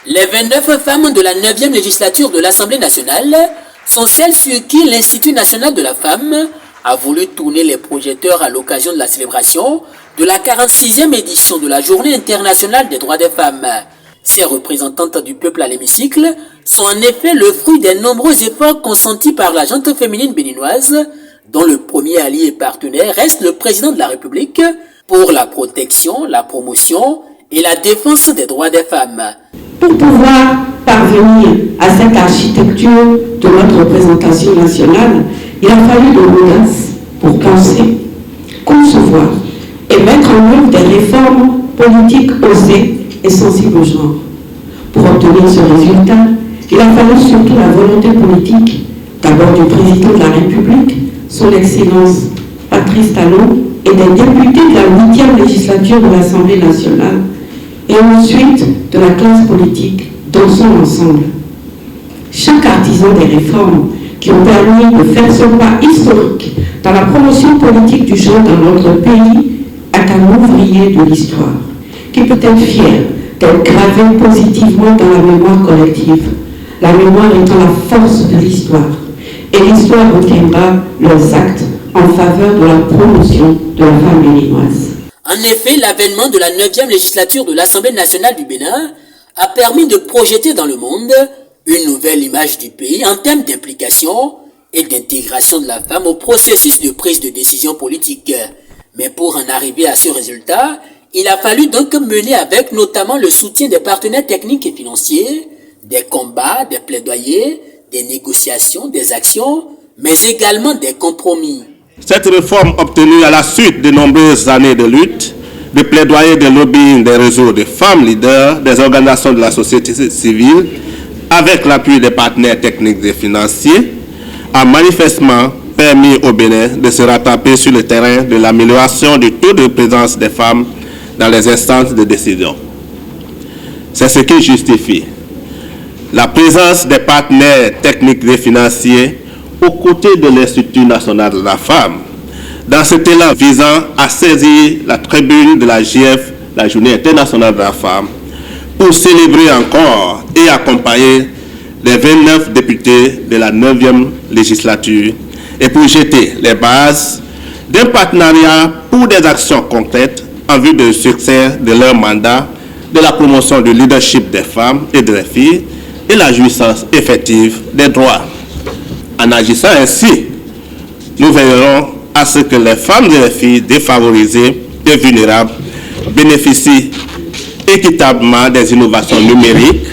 Les 29 femmes de la 9e législature de l'Assemblée nationale sont celles sur qui l'Institut national de la femme a voulu tourner les projecteurs à l'occasion de la célébration de la 46e édition de la Journée internationale des droits des femmes. Ces représentantes du peuple à l'hémicycle sont en effet le fruit des nombreux efforts consentis par la gente féminine béninoise, dont le premier allié et partenaire reste le président de la République pour la protection, la promotion et la défense des droits des femmes. Pour pouvoir parvenir à cette architecture de notre représentation nationale, il a fallu de l'audace pour penser, concevoir et mettre en œuvre des réformes politiques osées et sensibles au genre. Pour obtenir ce résultat, il a fallu surtout la volonté politique, d'abord du président de la République, son Excellence Patrice Talon, et des députés de la 8e législature de l'Assemblée nationale, et ensuite de la classe politique dans son ensemble. Chaque artisan des réformes qui ont permis de faire ce pas historique dans la promotion politique du genre dans notre pays est un ouvrier de l'histoire, qui peut être fier d'être gravé positivement dans la mémoire collective, la mémoire étant la force de l'histoire, et l'histoire retiendra leurs actes en faveur de la promotion de la femme béninoise. En effet, l'avènement de la 9e législature de l'Assemblée nationale du Bénin a permis de projeter dans le monde une nouvelle image du pays en termes d'implication et d'intégration de la femme au processus de prise de décision politique. Mais pour en arriver à ce résultat, il a fallu donc mener avec notamment le soutien des partenaires techniques et financiers, des combats, des plaidoyers, des négociations, des actions, mais également des compromis. Cette réforme obtenue à la suite de nombreuses années de lutte, de plaidoyer, de lobbying des réseaux de femmes leaders, des organisations de la société civile, avec l'appui des partenaires techniques et financiers, a manifestement permis au Bénin de se rattraper sur le terrain de l'amélioration du taux de présence des femmes dans les instances de décision. C'est ce qui justifie la présence des partenaires techniques et financiers aux côtés de l'Institut national de la femme, dans cet élan visant à saisir la tribune de la JF, la Journée internationale de la femme, pour célébrer encore et accompagner les 29 députés de la 9e législature et pour jeter les bases d'un partenariat pour des actions concrètes en vue du succès de leur mandat, de la promotion du leadership des femmes et des filles et la jouissance effective des droits. En agissant ainsi, nous veillerons à ce que les femmes et les filles défavorisées et vulnérables bénéficient équitablement des innovations numériques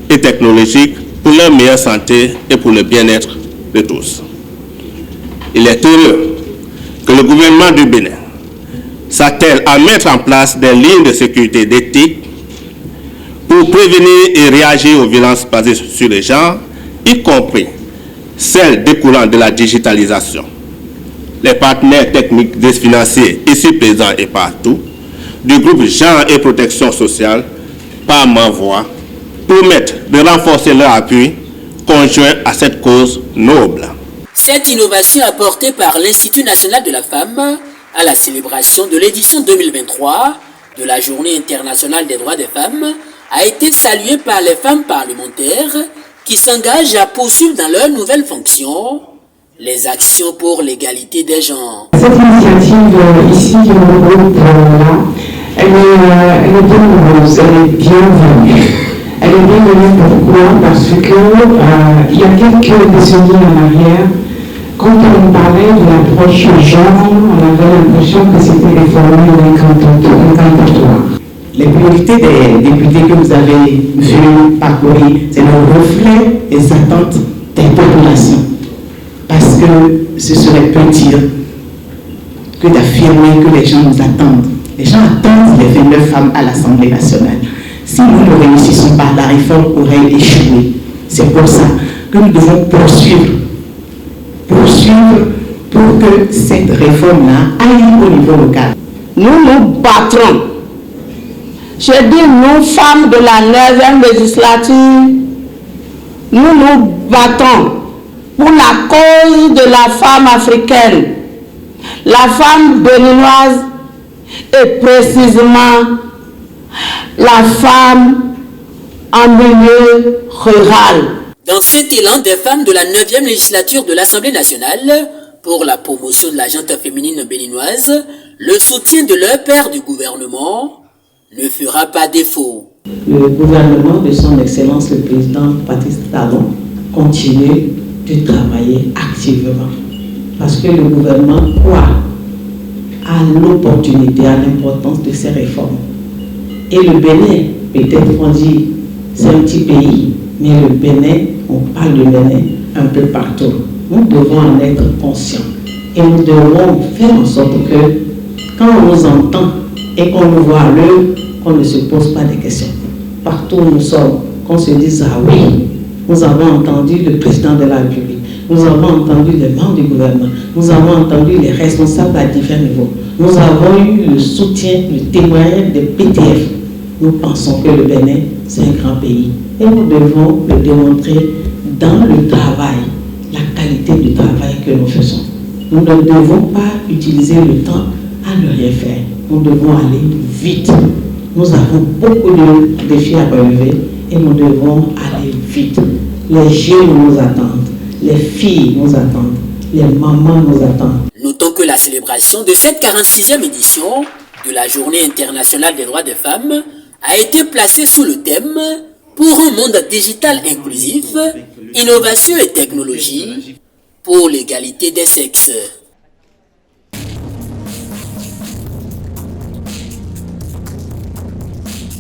et technologiques pour leur meilleure santé et pour le bien-être de tous. Il est heureux que le gouvernement du Bénin s'attelle à mettre en place des lignes de sécurité d'éthique pour prévenir et réagir aux violences basées sur les genres, y compris celles découlant de la digitalisation. Les partenaires techniques et financiers ici présents et partout, du groupe Genre et Protection sociale, par ma voix, promettent de renforcer leur appui conjoint à cette cause noble. Cette innovation apportée par l'Institut national de la femme à la célébration de l'édition 2023 de la Journée internationale des droits des femmes a été saluée par les femmes parlementaires qui s'engagent à poursuivre dans leurs nouvelles fonctions les actions pour l'égalité des genres. Cette initiative ici du groupe elle est bien heureuse, elle est bienvenue. Elle est bienvenue pourquoi? Parce que il y a quelques décennies en arrière, quand on parlait de l'approche genre, on avait l'impression que c'était des formules incantatoires. Les priorités des députés que vous avez vu parcourir, c'est le reflet des attentes des populations. Parce que ce serait peu dire que d'affirmer que les gens nous attendent. Les gens attendent les 29 femmes à l'Assemblée nationale. Si nous ne réussissons pas, la réforme aurait échoué. C'est pour ça que nous devons poursuivre pour que cette réforme-là aille au niveau local. Nous nous battrons. Je dis nous, femmes de la 9e législature, nous nous battons pour la cause de la femme africaine, la femme béninoise et précisément la femme en milieu rural. Dans cet élan des femmes de la 9e législature de l'Assemblée nationale pour la promotion de la gente féminine béninoise, le soutien de leur père du gouvernement ne fera pas défaut. Le gouvernement de son Excellence le Président Patrice Talon continue de travailler activement parce que le gouvernement croit à l'opportunité, à l'importance de ces réformes. Et le Bénin, peut-être on dit c'est un petit pays, mais le Bénin, on parle de Bénin un peu partout. Nous devons en être conscients et nous devons faire en sorte que quand on nous entend et qu'on nous voit à l'œuvre, qu'on ne se pose pas de questions. Partout où nous sommes, qu'on se dise ah oui, nous avons entendu le président de la République, nous avons entendu les membres du gouvernement, nous avons entendu les responsables à divers niveaux, nous avons eu le soutien, le témoignage des PTF. Nous pensons que le Bénin, c'est un grand pays et nous devons le démontrer dans le travail, la qualité du travail que nous faisons. Nous ne devons pas utiliser le temps à ne rien faire. Nous devons aller vite. Nous avons beaucoup de défis à relever et nous devons aller vite. Les jeunes nous attendent, les filles nous attendent, les mamans nous attendent. Notons que la célébration de cette 46e édition de la Journée internationale des droits des femmes a été placée sous le thème « Pour un monde digital inclusif, innovation et technologie pour l'égalité des sexes ».